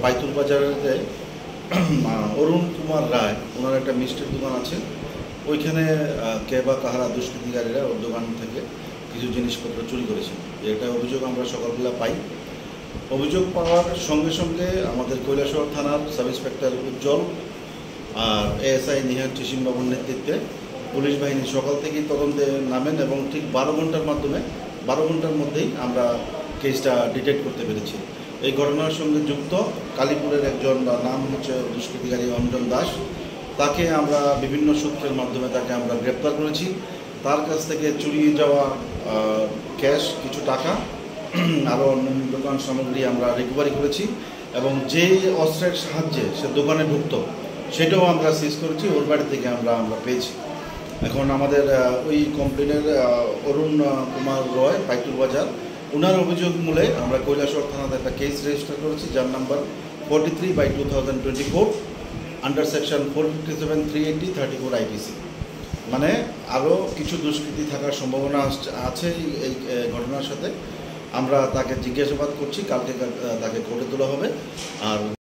পাইতুল বাজারে অরুণ কুমার রায় ওনার একটা মিষ্টির দোকান আছে। ওইখানে কে বা কাহারা দুষ্কৃতিকারীরা ওর দোকান থেকে কিছু জিনিসপত্র চুরি করেছে। এটা অভিযোগ আমরা সকালবেলা পাই। অভিযোগ পাওয়ার সঙ্গে সঙ্গে আমাদের কৈলাসহর থানার সাব ইন্সপেক্টর উজ্জ্বল আর এএসআই নিহার চিসিমবাবুর নেতৃত্বে পুলিশ বাহিনী সকাল থেকেই তদন্তে নামেন এবং ঠিক 12 ঘন্টার মধ্যেই আমরা কেসটা ডিটেক্ট করতে পেরেছি। এই ঘটনার সঙ্গে যুক্ত কালীপুরের একজন নাম হচ্ছে দুষ্কৃতিকারী অঞ্জন দাস, তাকে আমরা বিভিন্ন সূত্রের মাধ্যমে তাকে আমরা গ্রেপ্তার করেছি। তার কাছ থেকে চুরি যাওয়া ক্যাশ, কিছু টাকা, আরও অন্যান্য দোকান সামগ্রী আমরা রিকভারি করেছি এবং যে অস্ত্রের সাহায্যে সে দোকানে ঢুকত সেটাও আমরা সিজ করেছি, ওর বাড়ি থেকে আমরা পেয়েছি। এখন আমাদের ওই কমপ্লেনের অরুণ কুমার রয়, পাইতুল বাজার, ওনার অভিযোগ মূলে আমরা কৈলাসহর থানাতে একটা কেস রেজিস্টার করেছি, যার নাম্বার 43/2024 আন্ডার সেকশন 457, 380, 34 আইপিসি। মানে আরও কিছু দুষ্কৃতি থাকার সম্ভাবনা আছে এই ঘটনার সাথে। আমরা তাকে জিজ্ঞাসাবাদ করছি, কালকে তাকে কোর্টে তোলা হবে। আর